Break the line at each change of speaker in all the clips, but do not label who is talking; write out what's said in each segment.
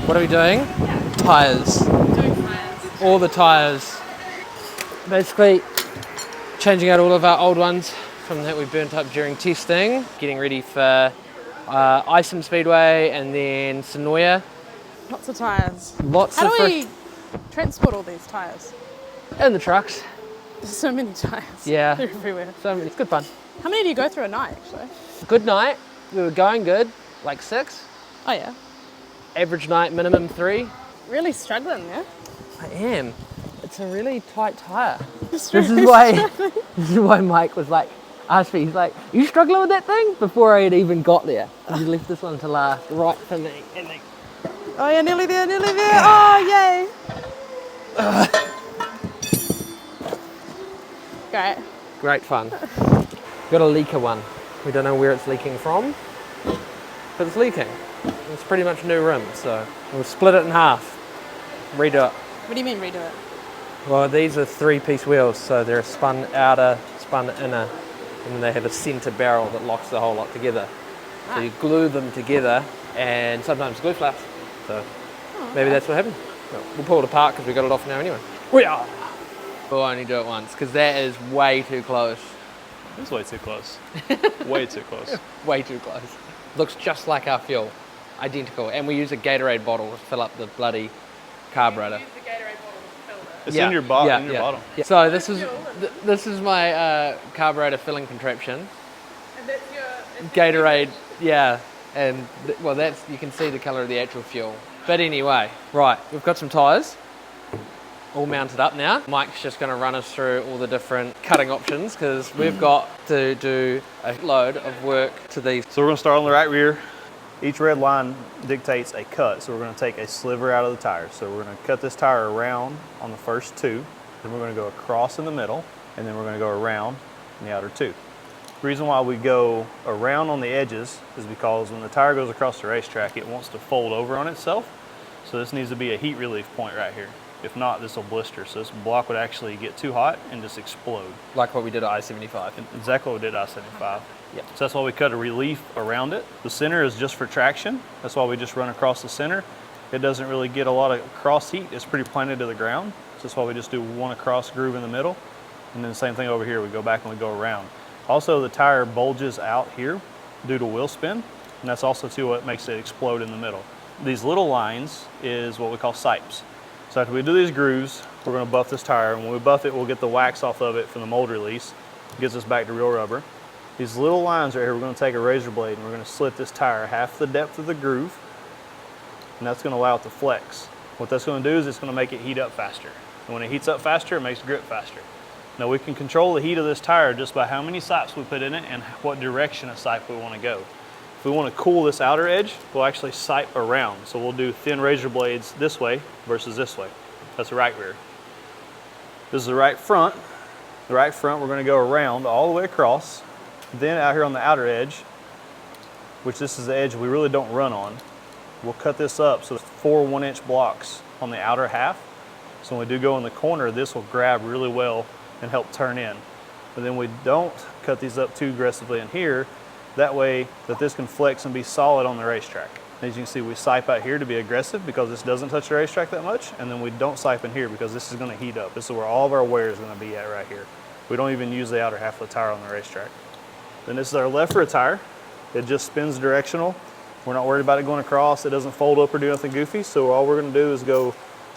What are we doing?
Yeah.
Tyres.
Doing tyres.
All the tyres. Basically, changing out all of our old ones from that we burnt up during testing. Getting ready for Isom Speedway and then Sonoya.
Lots of tyres.
How
do we transport all these tyres?
In the trucks.
There's so many tyres.
Yeah.
They're everywhere.
So many. It's good fun.
How many do you go through a night, actually?
Good night. We were going good, like 6.
Oh, yeah.
Average night, minimum 3.
Really struggling, yeah?
I am. It's a really tight tyre.
This
This is why Mike was like, asked me, he's like, you struggling with that thing? Before I had even got there. He left this one to last, right for me. And then,
oh, yeah, nearly there, nearly there. Oh, yay. Great.
great fun. Got a leaker one. We don't know where it's leaking from, but it's leaking. It's pretty much new rim, so we'll split it in half, redo it.
What do you mean redo it?
Well, these are 3-piece wheels, so they're spun outer, spun inner, and then they have a centre barrel that locks the whole lot together. So you glue them together, and sometimes glue flaps. So maybe that's what happened. We'll pull it apart because we got it off now anyway. We'll only do it once because that is way too close.
It's way too close. Way too close.
Way too close. Looks just like our fuel, identical, and we use a Gatorade bottle to fill up the bloody carburetor.
Use the Gatorade bottle to fill it.
It's in your bottle.
Yeah. So this is my carburetor filling contraption.
And that's your...
Gatorade, yeah, and well, that's, you can see the colour of the actual fuel. But anyway, right, we've got some tyres all mounted up now. Mike's just going to run us through all the different cutting options because we've got to do a load of work to these.
So we're going to start on the right rear. Each red line dictates a cut, so we're going to take a sliver out of the tire. So we're going to cut this tire around on the first 2, then we're going to go across in the middle, and then we're going to go around in the outer 2. The reason why we go around on the edges is because when the tire goes across the racetrack, it wants to fold over on itself. So this needs to be a heat relief point right here. If not, this will blister. So this block would actually get too hot and just explode.
Like what we did at I-75.
Exactly what we did at I-75.
Yeah.
So that's why we cut a relief around it. The center is just for traction. That's why we just run across the center. It doesn't really get a lot of cross heat. It's pretty planted to the ground. So that's why we just do one across groove in the middle. And then the same thing over here. We go back and we go around. Also, the tire bulges out here due to wheel spin. And that's also too what makes it explode in the middle. These little lines is what we call sipes. So after we do these grooves, we're going to buff this tire. And when we buff it, we'll get the wax off of it from the mold release. It gets us back to real rubber. These little lines right here, we're going to take a razor blade and we're going to slit this tire half the depth of the groove. And that's going to allow it to flex. What that's going to do is it's going to make it heat up faster. And when it heats up faster, it makes grip faster. Now we can control the heat of this tire just by how many sipes we put in it and what direction of sipe we want to go. If we want to cool this outer edge, we'll actually sipe around. So we'll do thin razor blades this way versus this way. That's the right rear. This is the right front. The right front, we're going to go around all the way across. Then out here on the outer edge, which this is the edge we really don't run on, we'll cut this up so it's 4 1-inch blocks on the outer half. So when we do go in the corner, this will grab really well and help turn in. But then we don't cut these up too aggressively in here. That way that this can flex and be solid on the racetrack. As you can see, we sipe out here to be aggressive because this doesn't touch the racetrack that much, and then we don't sipe in here because this is going to heat up. This is where all of our wear is going to be at right here. We don't even use the outer half of the tire on the racetrack. Then this is our left rear tire. It just spins directional. We're not worried about it going across. It doesn't fold up or do nothing goofy, so all we're going to do is go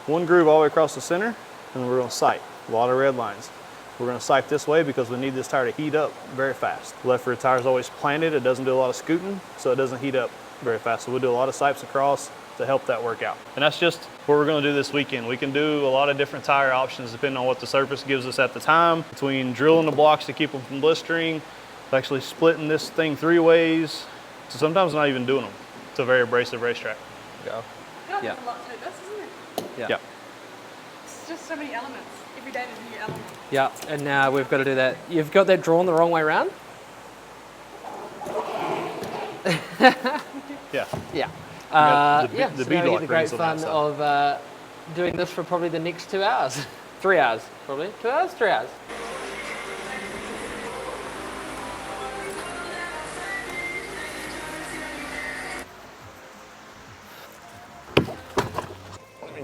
one groove all the way across the center, and then we're going to sipe. A lot of red lines. We're going to sipe this way because we need this tire to heat up very fast. The left rear tire is always planted. It doesn't do a lot of scooting, so it doesn't heat up very fast. So we'll do a lot of sipes across to help that work out. And that's just what we're going to do this weekend. We can do a lot of different tire options depending on what the surface gives us at the time, between drilling the blocks to keep them from blistering, actually splitting this thing 3 ways, so sometimes not even doing them. It's a very abrasive racetrack.
Go.
Yeah.
Yeah.
There's a lot to this, isn't it?
Yeah.
It's just so many elements. Every day there's a new element.
Yeah, and now we've got to do that. You've got that drawn the wrong way around?
Yeah.
Yeah.
The
So
bead
we
lock
get the great
rings on that
fun
side.
of doing this for probably the next 2 hours. 3 hours, probably. 2 hours, 3 hours.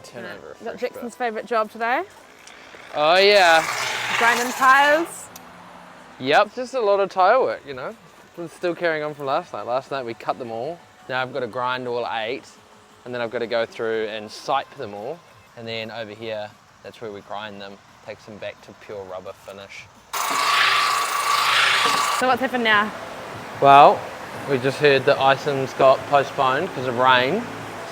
turn over a
Is that
fresh
Jackson's favourite job today?
bit. Oh yeah.
Grinding tyres.
Yep, just a lot of tyre work, you know. We're still carrying on from last night. Last night we cut them all. Now I've got to grind all 8, and then I've got to go through and sipe them all. And then over here, that's where we grind them. Takes them back to pure rubber finish.
So what's happened now?
Well, we just heard that Isom's got postponed because of rain.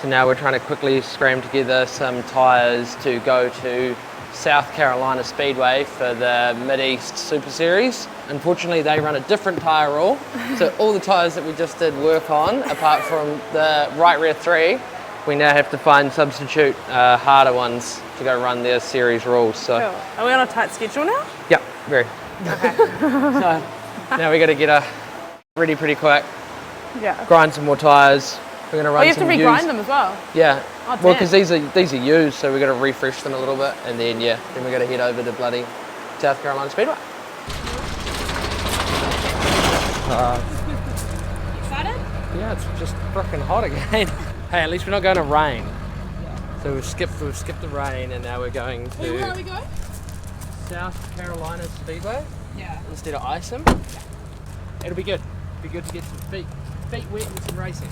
So now we're trying to quickly scram together some tyres to go to South Carolina Speedway for the Mid-East Super Series. Unfortunately, they run a different tyre rule. So all the tyres that we just did work on, apart from the right rear 3, we now have to find substitute harder ones to go run their series rules. So,
Cool. Are we on a tight schedule now?
yeah, very.
Okay.
So now we got to get ready pretty quick,
Yeah.
grind some more tyres. We're going to run
Oh, you have to
some
regrind
used.
them as well.
Yeah.
Oh,
Well,
damn.
because these are used, so we got to refresh them a little bit, and then we got to head over to bloody South Carolina Speedway.
Excited?
Yeah, it's just frickin' hot again. Hey, at least we're not going to rain. So we've skipped the rain, and now we're going
Where are
to
we going?
South Carolina Speedway
Yeah.
instead of Isom. It'll be good. Be good to get some feet wet and some racing.